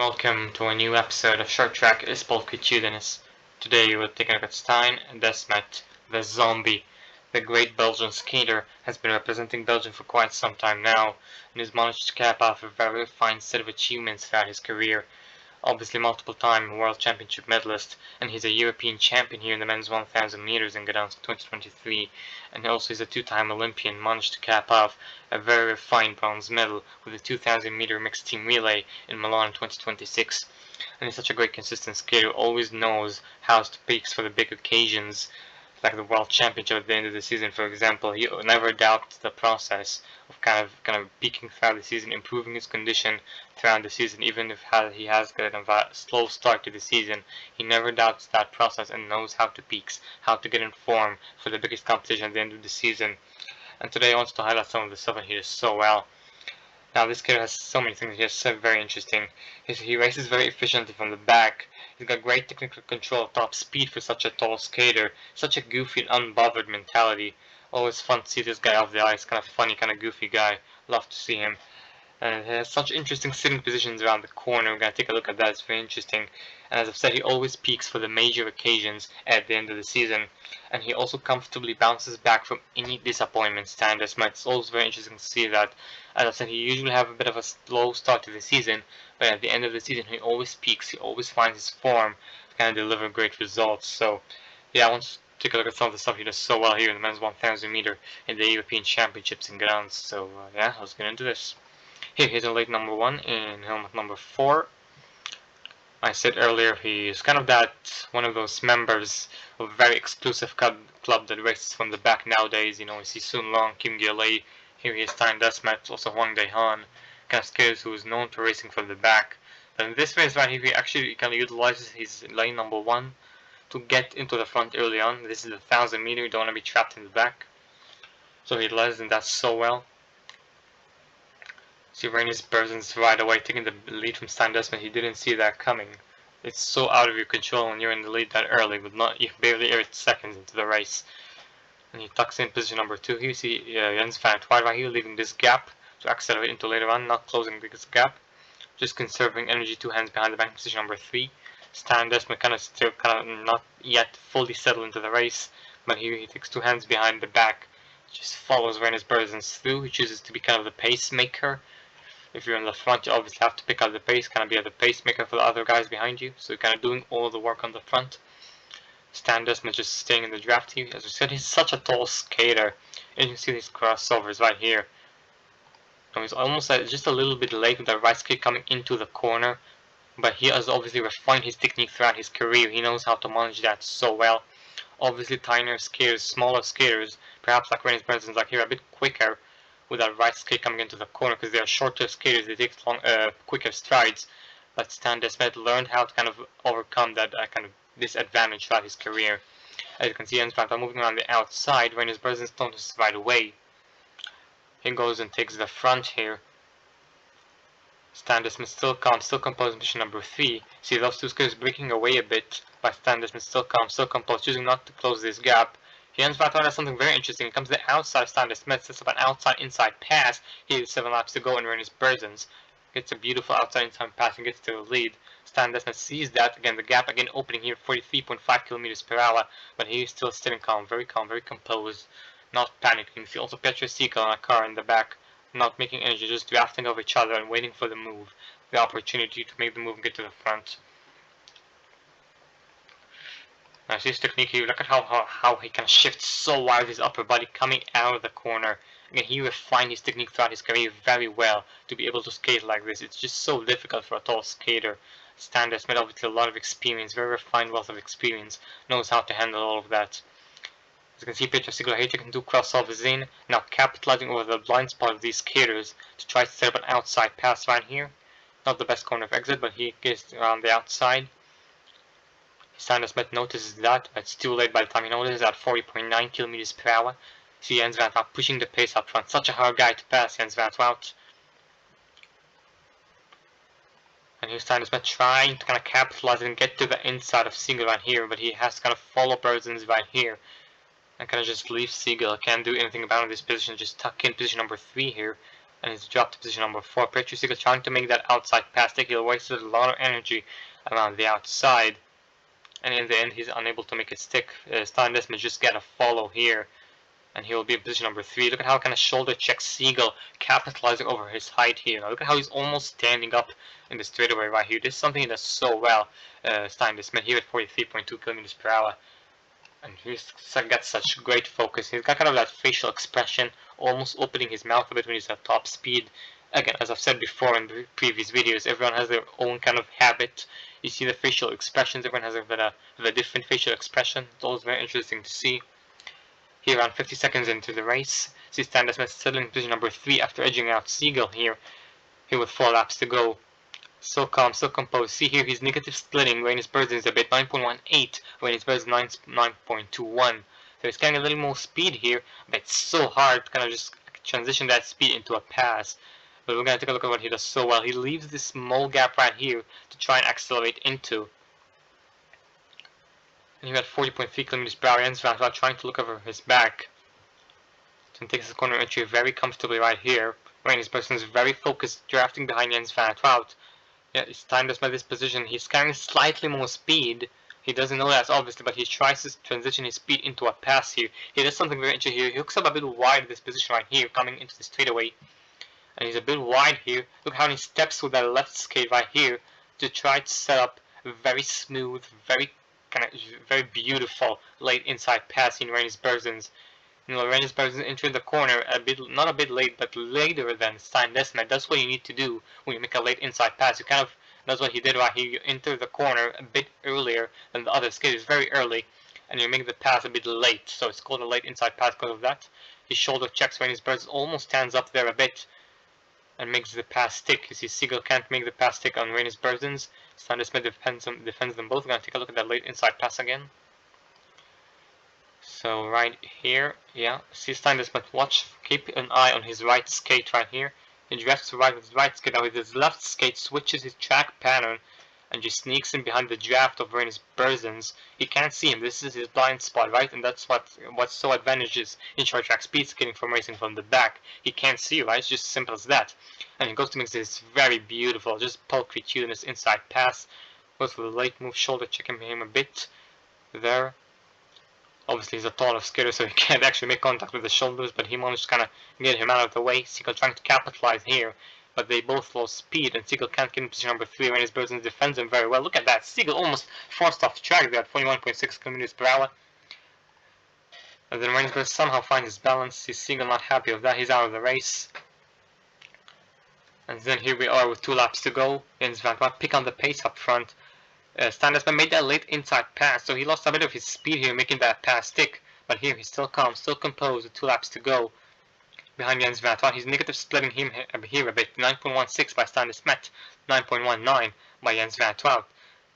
welcome to a new episode of Short Track Spolkitudenis. Today we're taking a look at Stijn Desmet, the zombie. The Great Belgian skater has been representing Belgium for quite some time now, and has managed to cap off a very fine set of achievements throughout his career. Obviously multiple-time World Championship medalist, and he's a European champion here in the men's 1000 meters in Gdansk 2023, and also he's a two-time Olympian, managed to cap off a very fine bronze medal with the 2000 meter mixed team relay in Milan 2026. And he's such a great consistent skater, always knows how to peak for the big occasions, like the World Championship at the end of the season, for example. He never doubts the process of kind of peaking throughout the season, improving his condition throughout the season, even if he has got a slow start to the season. He never doubts that process and knows how to peak, how to get in form for the biggest competition at the end of the season. And today I want to highlight some of the stuff that he does so well. Now this kid has so many things here, so very interesting. He races very efficiently from the back. He's got great technical control, top speed for such a tall skater. Such a goofy and unbothered mentality. Always fun to see this guy off the ice, kind of funny, kind of goofy guy. Love to see him. And he has such interesting sitting positions around the corner. We're going to take a look at that, it's very interesting. And as I've said, he always peaks for the major occasions at the end of the season. And he also comfortably bounces back from any disappointment. Stijn Desmet. It's always very interesting to see that. As I said, he usually have a bit of a slow start to the season, but at the end of the season he always peaks, he always finds his form to kind of deliver great results. So yeah, I want to take a look at some of the stuff he does so well here in the men's 1000 meter in the European Championships in Gdansk. So yeah, let's get into this. Here he's in late number 1 in helmet number 4. I said earlier he is kind of that one of those members of a very exclusive club that races from the back nowadays. You know, we see Sun Long, Kim Gillet. Here he is Stijn Desmet, also Huang Daihan, kind of skaters who is known for racing from the back. But in this race right here, he actually kind of utilizes his lane number 1 to get into the front early on. This is the 1000 meter, you don't want to be trapped in the back. So he utilizes that so well. See Rainis Berzens right away taking the lead from Stijn Desmet. He didn't see that coming. It's so out of your control when you're in the lead that early, but not barely 8 seconds into the race. And he tucks in position number 2. Here you see Jens van het Waard right here, leaving this gap to accelerate into later on, not closing this gap, just conserving energy, 2 hands behind the back, position number 3. Stijn Desmet still not yet fully settled into the race, but here he takes 2 hands behind the back, just follows Rainis Berzens through. He chooses to be kind of the pacemaker. If you're in the front, you obviously have to pick up the pace, kind of be the pacemaker for the other guys behind you, so you're kind of doing all the work on the front. Stijn Desmet just staying in the draft here. As we said, he's such a tall skater. And you can see these crossovers right here. And he's almost just a little bit late with that right skate coming into the corner. But he has obviously refined his technique throughout his career. He knows how to manage that so well. Obviously, tinier skaters, smaller skaters, perhaps like Rainis Berzens, like here, a bit quicker with that right skate coming into the corner because they are shorter skaters. They take quicker strides. But Stijn Desmet learned how to kind of overcome that kind of disadvantage throughout his career. As you can see, Jens van het Waard moving around the outside. Rainis Berzens notices right away. He goes and takes the front here. Stijn Desmet still calm, still composed in position number 3. See those two skaters breaking away a bit, but Stijn Desmet still calm, still composed, choosing not to close this gap. Jens van het Waard has something very interesting. He comes to the outside of Stijn Desmet, sets up an outside-inside pass. He has 7 laps to go, and Rainis Berzens gets a beautiful outside-inside pass and gets to the lead. Stijn Desmet sees that, again the gap again opening here, 43.5 kilometers per hour, but he's still sitting calm, very composed, not panicking. See also Petra Siegel on a car in the back, not making energy, just drafting over each other and waiting for the move, the opportunity to make the move and get to the front. Now see his technique here, look at how he can shift so wide with his upper body coming out of the corner. Again, he refined his technique throughout his career very well to be able to skate like this. It's just so difficult for a tall skater. Stijn Desmet obviously a lot of experience, very refined wealth of experience, knows how to handle all of that. As you can see, Petra Siegel here taking 2 crossovers in, now capitalizing over the blind spot of these skaters to try to set up an outside pass right here. Not the best corner of exit, but he gets around the outside. Stijn Desmet notices that, but it's too late by the time he notices at 40.9 kilometers per hour. See Jens van het Waard pushing the pace up front. Such a hard guy to pass, Jens van het Waard. And here's Stijn Desmet trying to kind of capitalize and get to the inside of Siegel right here, but he has to kind of follow Berzens right here. And kind of just leave Siegel. Can't do anything about it in this position, just tuck in position number 3 here. and he's dropped to position number 4. Petru Siegel trying to make that outside pass take. He wasted a lot of energy around the outside, and in the end he's unable to make it stick. Stijn Desmet just get a follow here, and he will be in position number 3. Look at how kind of shoulder check Siegel, capitalizing over his height here. Now look at how he's almost standing up in the straightaway right here. This is something he does so well, Stijn Desmet here at 43.2 kilometers per hour. And he's got such great focus. He's got kind of that facial expression, almost opening his mouth a bit when he's at top speed. Again, as I've said before in the previous videos, everyone has their own kind of habit. You see the facial expressions, everyone has a different facial expression. It's always very interesting to see. Here, around 50 seconds into the race, see Stijn Desmet still in position number 3 after edging out Siegel here with 4 laps to go. So calm, so composed. See here, he's negative splitting. Rainis Berzen is a bit 9.18. Rainis Berzen 9.21. So he's getting a little more speed here, but it's so hard to kind of just transition that speed into a pass. But we're going to take a look at what he does so well. He leaves this small gap right here to try and accelerate into. And he had 40.3 kilometers per hour. Jens Van Wout trying to look over his back. So he takes the corner entry very comfortably right here. Rainis Berzen is very focused, drafting behind Jens Van Wout. Yeah, Stijn Desmet this position. He's carrying slightly more speed. He doesn't know that obviously, but he tries to transition his speed into a pass here. He does something very interesting here. He hooks up a bit wide this position right here, coming into the straightaway. And he's a bit wide here. Look how he steps with that left skate right here to try to set up a very smooth, very beautiful late inside pass in Rainis Berzen's. You know, Rainis Berzen entered the corner a bit, not a bit late, but later than Stijn Desmet. That's what you need to do when you make a late inside pass. You kind of, that's what he did right here. You enter the corner a bit earlier than the other skaters, very early, and you make the pass a bit late. So it's called a late inside pass because of that. His shoulder checks Rainis Berzen, almost stands up there a bit and makes the pass stick. You see Siegel can't make the pass stick on Rainis Berzen's. Stijn Desmet defends them both. We're going to take a look at that late inside pass again. So right here, yeah, see Stijn Desmet, watch, keep an eye on his right skate right here. He drafts right with his right skate. Now with his left skate, switches his track pattern and just sneaks in behind the draft of Rainis Berzen's. He can't see him. This is his blind spot, right? And that's what's so advantageous in short track speed skating from racing from the back. He can't see, right? It's just simple as that. And he goes to make this very beautiful, just pulcritudinous inside pass. Goes for the late move, shoulder checking him a bit there. Obviously he's a taller skater, so he can't actually make contact with the shoulders, but he managed to kind of get him out of the way. Siegel trying to capitalize here, but they both lost speed, and Siegel can't get in position number 3. Rainis Berzen defends him very well. Look at that, Siegel almost forced off the track there at 41.6 kilometers per hour. And then Rainis Berzen somehow finds his balance. See Siegel not happy with that, he's out of the race. And then here we are with 2 laps to go. Jens Van Wout pick on the pace up front. Stijn Desmet made that late inside pass, so he lost a bit of his speed here, making that pass stick. But here he's still calm, still composed with 2 laps to go. Behind Jens Van Wout, he's negative splitting him here a bit. 9.16 by Stijn Desmet, 9.19 by Jens Van Wout.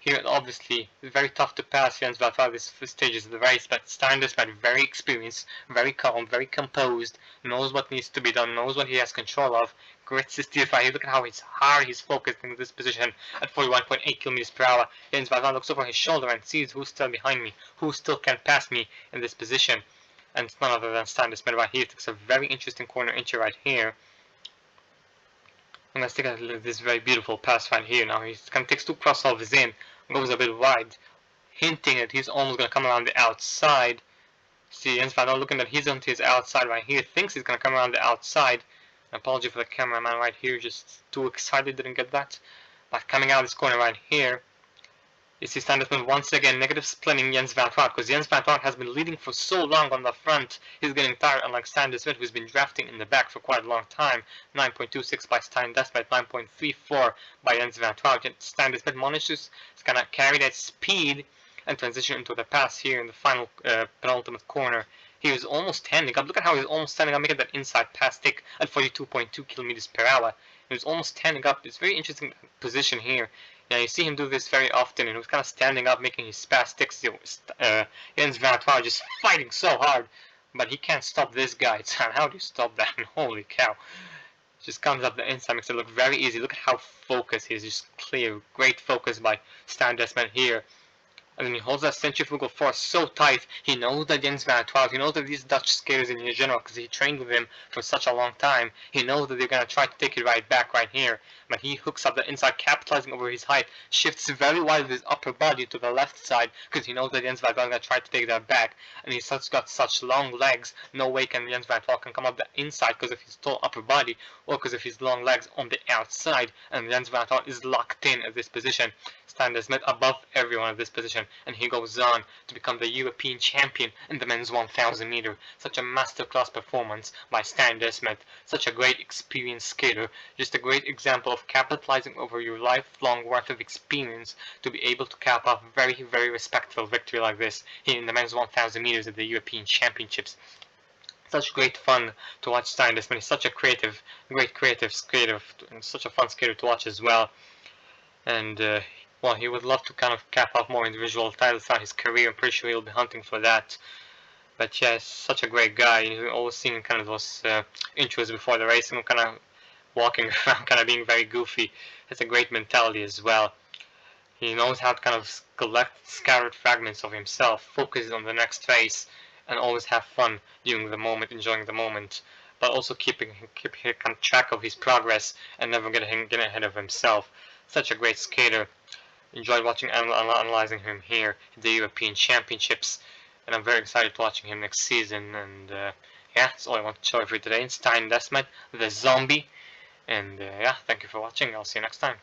Here, obviously, it's very tough to pass Jens Van Wout this stages of the race, but Stijn Desmet, very experienced, very calm, very composed, knows what needs to be done, knows what he has control of. Great steer fight. Look at how hard he's focused in this position at 41.8 kilometers per hour. Jens Van Wout looks over his shoulder and sees who's still behind me, who still can pass me in this position. And it's none other than Stijn Desmet right here. It takes a very interesting corner entry right here. And let's take a look at this very beautiful pass right here. Now he kind of takes 2 crossovers in, goes a bit wide, hinting that he's almost going to come around the outside. See Jens Van Wout looking that he's onto his outside right here, thinks he's going to come around the outside. Apology for the cameraman right here, just too excited, didn't get that. But coming out of this corner right here, you see Stijn Desmet once again negative splitting Jens Van Wout, because Jens Van Wout has been leading for so long on the front, he's getting tired, unlike Stijn Desmet, who's been drafting in the back for quite a long time. 9.26 by Stijn Desmet, 9.34 by Jens Van Wout. Stijn Desmet manages to kind of carry that speed and transition into the pass here in the final penultimate corner. He was almost standing up. Look at how he's almost standing up, making that inside pass stick at 42.2 kilometers per hour. He was almost standing up. It's a very interesting position here. Yeah, you see him do this very often, and he was kind of standing up, making his pass sticks. Jens Van Wout just fighting so hard, but he can't stop this guy. How do you stop that? Holy cow. Just comes up the inside, makes it look very easy. Look at how focused he is, just clear. Great focus by Stijn Desmet here. and then he holds that centrifugal force so tight, he knows that Jens Van 12, he knows that these Dutch skaters in general, because he trained with him for such a long time, he knows that they're going to try to take it right back right here, but he hooks up the inside, capitalizing over his height, shifts very wide with his upper body to the left side, because he knows that Jens Van 12 is going to try to take that back, and he's got such long legs, no way can Jens Van 12 can come up the inside because of his tall upper body, or because of his long legs on the outside, and Jens Van 12 is locked in at this position. Stijn Desmet above everyone at this position, and he goes on to become the European champion in the men's 1000 meter. Such a masterclass performance by Stijn Desmet. Such a great experienced skater. Just a great example of capitalizing over your lifelong worth of experience to be able to cap off very, very respectful victory like this here in the men's 1000 meters at the European Championships. Such great fun to watch Stijn Desmet. He's such a great creative skater, and such a fun skater to watch as well. And well, he would love to kind of cap off more individual titles throughout his career. I'm pretty sure he'll be hunting for that. But yeah, he's such a great guy. You've always seen kind of those intros before the race, and kind of walking around, kind of being very goofy. It's a great mentality as well. He knows how to kind of collect scattered fragments of himself, focus on the next race, and always have fun during the moment, enjoying the moment, but also keeping kind of track of his progress and never getting ahead of himself. Such a great skater. Enjoyed watching analyzing him here at the European Championships, and I'm very excited to watching him next season. And yeah, that's all I want to show you for today. It's Stijn Desmet, the zombie, and yeah, thank you for watching. I'll see you next time.